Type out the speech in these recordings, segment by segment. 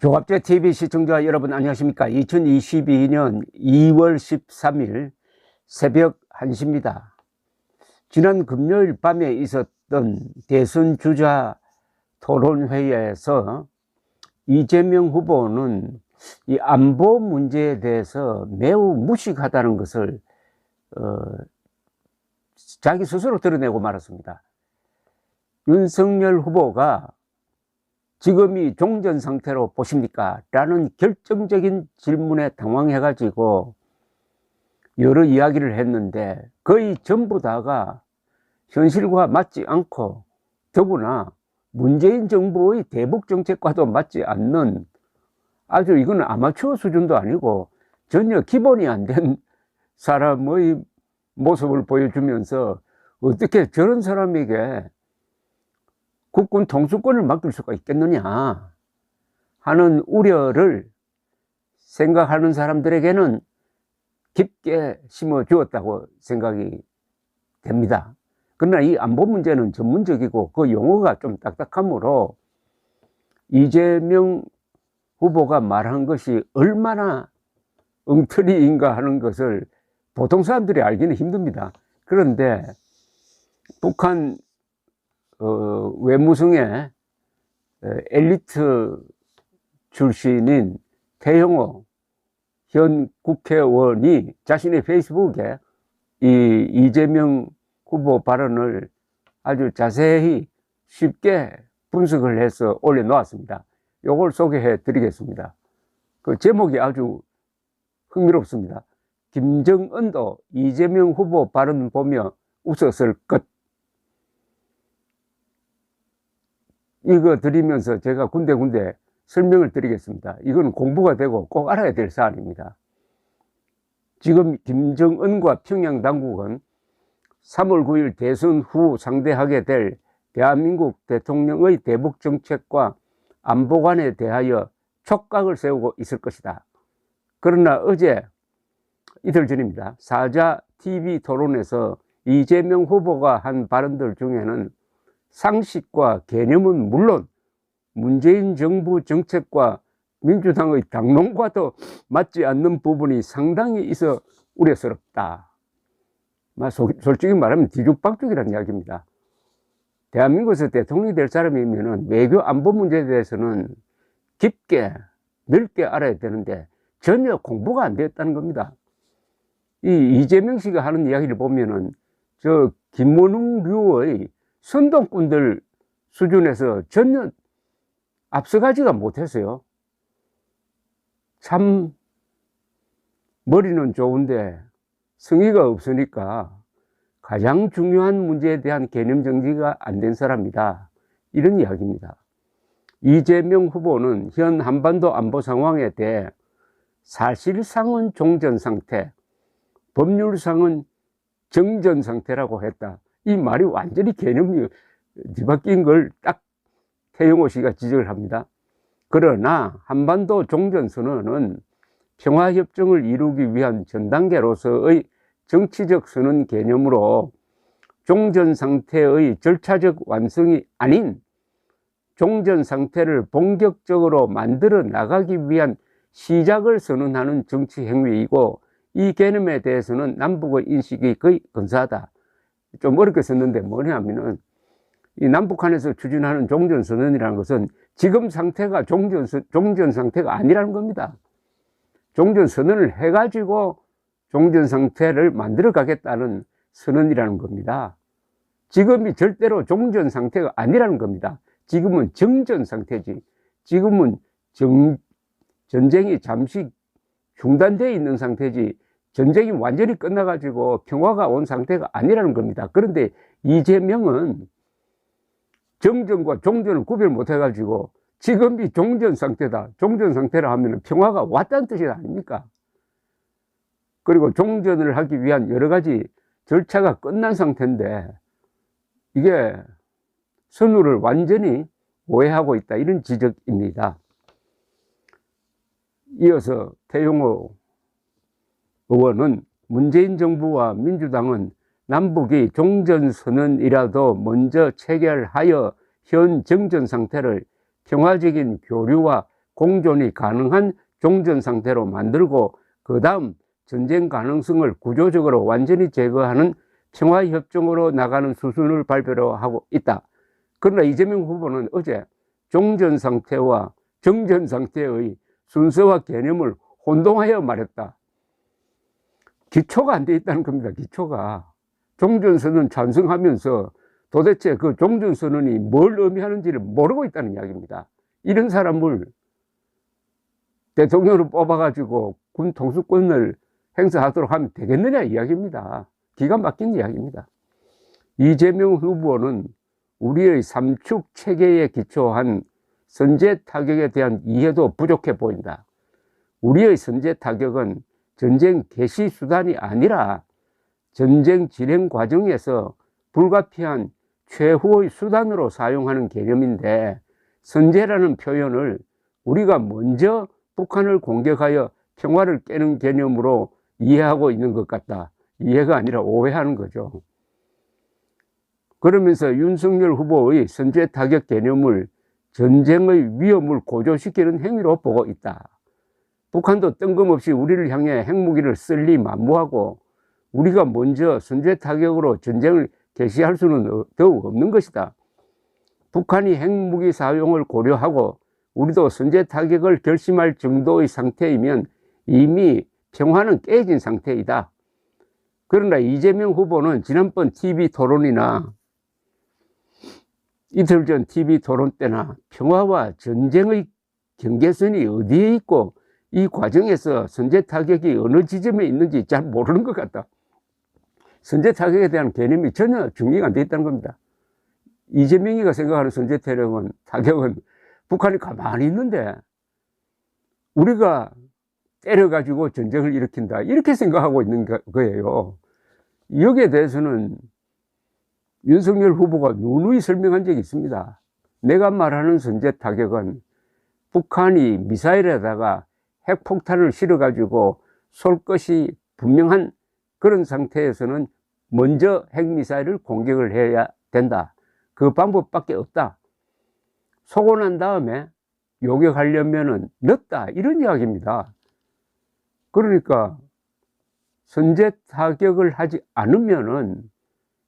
조갑제 TV 시청자 여러분 안녕하십니까? 2022년 2월 13일 새벽 1시입니다. 지난 금요일 밤에 있었던 대선 주자 토론회에서 이재명 후보는 이 안보 문제에 대해서 매우 무식하다는 것을 자기 스스로 드러내고 말았습니다. 윤석열 후보가 지금이 종전 상태로 보십니까? 라는 결정적인 질문에 당황해가지고 여러 이야기를 했는데 거의 전부 다가 현실과 맞지 않고 더구나 문재인 정부의 대북 정책과도 맞지 않는 아주 이건 아마추어 수준도 아니고 전혀 기본이 안 된 사람의 모습을 보여주면서 어떻게 저런 사람에게 국군 통수권을 맡길 수가 있겠느냐 하는 우려를 생각하는 사람들에게는 깊게 심어 주었다고 생각이 됩니다. 그러나 이 안보 문제는 전문적이고 그 용어가 좀 딱딱하므로 이재명 후보가 말한 것이 얼마나 엉터리인가 하는 것을 보통 사람들이 알기는 힘듭니다. 그런데 북한 외무성의 엘리트 출신인 태영호 현 국회의원이 자신의 페이스북에 이 이재명 후보 발언을 아주 자세히 쉽게 분석을 해서 올려놓았습니다. 이걸 소개해 드리겠습니다. 그 제목이 아주 흥미롭습니다. 김정은도 이재명 후보 발언 보며 웃었을 것. 이거 드리면서 제가 군데군데 설명을 드리겠습니다. 이건 공부가 되고 꼭 알아야 될 사안입니다. 지금 김정은과 평양 당국은 3월 9일 대선 후 상대하게 될 대한민국 대통령의 대북 정책과 안보관에 대하여 촉각을 세우고 있을 것이다. 그러나 어제 이틀 전입니다. 사자 TV 토론에서 이재명 후보가 한 발언들 중에는 상식과 개념은 물론 문재인 정부 정책과 민주당의 당론과도 맞지 않는 부분이 상당히 있어 우려스럽다. 솔직히 말하면 뒤죽박죽이라는 이야기입니다. 대한민국에서 대통령이 될 사람이면 외교 안보 문제에 대해서는 깊게 넓게 알아야 되는데 전혀 공부가 안 되었다는 겁니다. 이 이재명 씨가 하는 이야기를 보면은 저 김원웅류의 선동꾼들 수준에서 전혀 앞서가지가 못했어요. 참 머리는 좋은데 성의가 없으니까 가장 중요한 문제에 대한 개념 정리가 안 된 사람이다. 이런 이야기입니다. 이재명 후보는 현 한반도 안보 상황에 대해 사실상은 종전 상태, 법률상은 정전 상태라고 했다. 이 말이 완전히 개념이 뒤바뀐 걸 딱 태영호 씨가 지적을 합니다. 그러나 한반도 종전선언은 평화협정을 이루기 위한 전단계로서의 정치적 선언 개념으로 종전 상태의 절차적 완성이 아닌 종전 상태를 본격적으로 만들어 나가기 위한 시작을 선언하는 정치 행위이고 이 개념에 대해서는 남북의 인식이 거의 근사하다. 좀 어렵게 썼는데 뭐냐면은 이 남북한에서 추진하는 종전선언이라는 것은 지금 상태가 종전 상태가 아니라는 겁니다. 종전선언을 해가지고 종전상태를 만들어 가겠다는 선언이라는 겁니다. 지금이 절대로 종전상태가 아니라는 겁니다. 지금은 정전상태지. 지금은 전쟁이 잠시 중단되어 있는 상태지 전쟁이 완전히 끝나가지고 평화가 온 상태가 아니라는 겁니다. 그런데 이재명은 정전과 종전을 구별 못해가지고 지금이 종전 상태다. 종전 상태라 하면 평화가 왔다는 뜻이 아닙니까? 그리고 종전을 하기 위한 여러 가지 절차가 끝난 상태인데 이게 선우를 완전히 오해하고 있다. 이런 지적입니다. 이어서 태영호 의원은 문재인 정부와 민주당은 남북이 종전선언이라도 먼저 체결하여 현 정전 상태를 평화적인 교류와 공존이 가능한 종전 상태로 만들고 그 다음 전쟁 가능성을 구조적으로 완전히 제거하는 평화협정으로 나가는 수순을 발표로 하고 있다. 그러나 이재명 후보는 어제 종전 상태와 정전 상태의 순서와 개념을 혼동하여 말했다. 기초가 안 돼 있다는 겁니다. 기초가. 종전선언 찬성하면서 도대체 그 종전선언이 뭘 의미하는지를 모르고 있다는 이야기입니다. 이런 사람을 대통령으로 뽑아가지고 군 통수권을 행사하도록 하면 되겠느냐 이야기입니다. 기가 막힌 이야기입니다. 이재명 후보는 우리의 삼축 체계에 기초한 선제 타격에 대한 이해도 부족해 보인다. 우리의 선제 타격은 전쟁 개시 수단이 아니라 전쟁 진행 과정에서 불가피한 최후의 수단으로 사용하는 개념인데, 선제라는 표현을 우리가 먼저 북한을 공격하여 평화를 깨는 개념으로 이해하고 있는 것 같다. 이해가 아니라 오해하는 거죠. 그러면서 윤석열 후보의 선제 타격 개념을 전쟁의 위험을 고조시키는 행위로 보고 있다. 북한도 뜬금없이 우리를 향해 핵무기를 쓸 리 만무하고 우리가 먼저 선제 타격으로 전쟁을 개시할 수는 더욱 없는 것이다. 북한이 핵무기 사용을 고려하고 우리도 선제 타격을 결심할 정도의 상태이면 이미 평화는 깨진 상태이다. 그러나 이재명 후보는 지난번 TV 토론이나 이틀 전 TV 토론 때나 평화와 전쟁의 경계선이 어디에 있고 이 과정에서 선제 타격이 어느 지점에 있는지 잘 모르는 것 같다. 선제 타격에 대한 개념이 전혀 정리가 안 돼 있다는 겁니다. 이재명이가 생각하는 선제 타격은 북한이 가만히 있는데 우리가 때려가지고 전쟁을 일으킨다, 이렇게 생각하고 있는 거예요. 여기에 대해서는 윤석열 후보가 누누이 설명한 적이 있습니다. 내가 말하는 선제 타격은 북한이 미사일에다가 핵폭탄을 실어가지고 쏠 것이 분명한 그런 상태에서는 먼저 핵미사일을 공격을 해야 된다. 그 방법밖에 없다. 쏘고 난 다음에 요격하려면은 늦다, 이런 이야기입니다. 그러니까 선제 타격을 하지 않으면은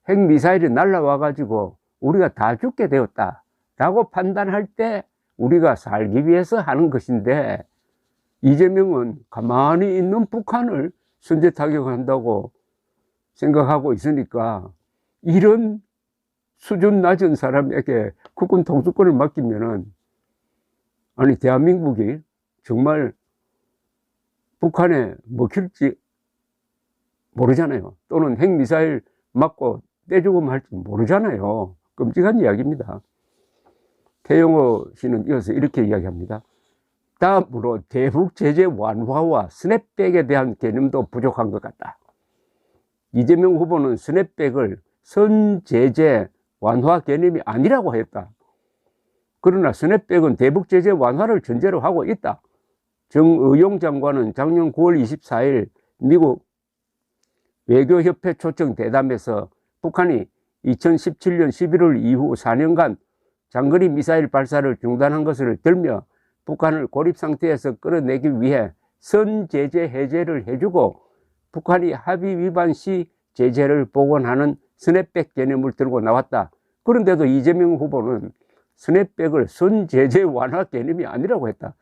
핵미사일이 날라와 가지고 우리가 다 죽게 되었다 라고 판단할 때 우리가 살기 위해서 하는 것인데, 이재명은 가만히 있는 북한을 선제 타격한다고 생각하고 있으니까 이런 수준 낮은 사람에게 국군 통수권을 맡기면은, 아니 대한민국이 정말 북한에 먹힐지 모르잖아요. 또는 핵미사일 맞고 떼죽음 할지 모르잖아요. 끔찍한 이야기입니다. 태영호 씨는 이어서 이렇게 이야기합니다. 다음으로 대북 제재 완화와 스냅백에 대한 개념도 부족한 것 같다. 이재명 후보는 스냅백을 선제재 완화 개념이 아니라고 했다. 그러나 스냅백은 대북 제재 완화를 전제로 하고 있다. 정의용 장관은 작년 9월 24일 미국 외교협회 초청 대담에서 북한이 2017년 11월 이후 4년간 장거리 미사일 발사를 중단한 것을 들며 북한을 고립 상태에서 끌어내기 위해 선제재 해제를 해주고 북한이 합의 위반 시 제재를 복원하는 스냅백 개념을 들고 나왔다. 그런데도 이재명 후보는 스냅백을 선제재 완화 개념이 아니라고 했다.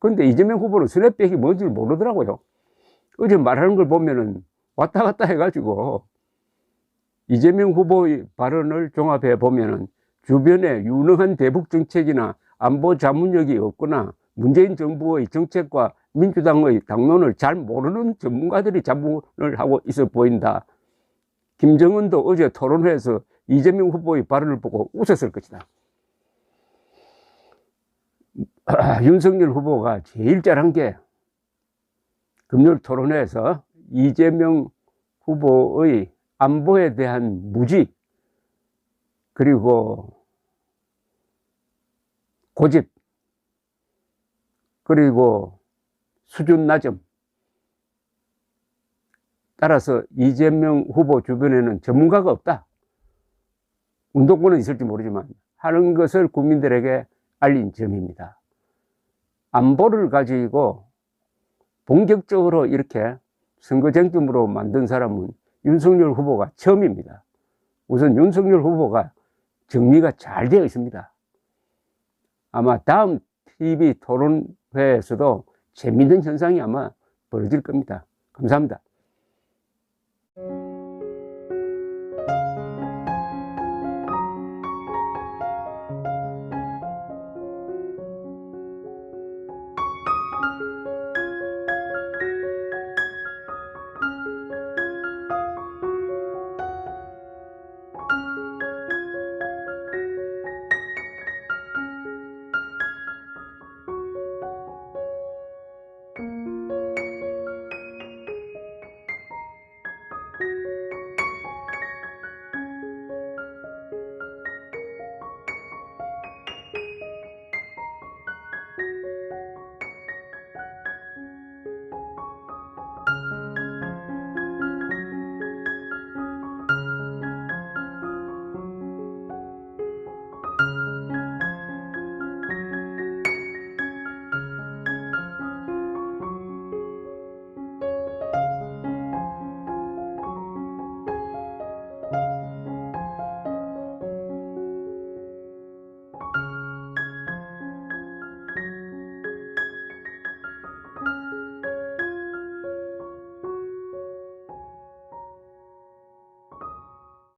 그런데 이재명 후보는 스냅백이 뭔지 모르더라고요. 어제 말하는 걸 보면은 왔다 갔다 해가지고 이재명 후보의 발언을 종합해 보면은 주변에 유능한 대북 정책이나 안보 자문력이 없거나 문재인 정부의 정책과 민주당의 당론을 잘 모르는 전문가들이 자문을 하고 있어 보인다. 김정은도 어제 토론회에서 이재명 후보의 발언을 보고 웃었을 것이다. 윤석열 후보가 제일 잘한 게 금요일 토론회에서 이재명 후보의 안보에 대한 무지, 그리고 고집, 그리고 수준 낮음, 따라서 이재명 후보 주변에는 전문가가 없다. 운동권은 있을지 모르지만 하는 것을 국민들에게 알린 점입니다. 안보를 가지고 본격적으로 이렇게 선거 쟁점으로 만든 사람은 윤석열 후보가 처음입니다. 우선 윤석열 후보가 정리가 잘 되어 있습니다. 아마 다음 TV 토론회에서도 재미있는 현상이 아마 벌어질 겁니다. 감사합니다.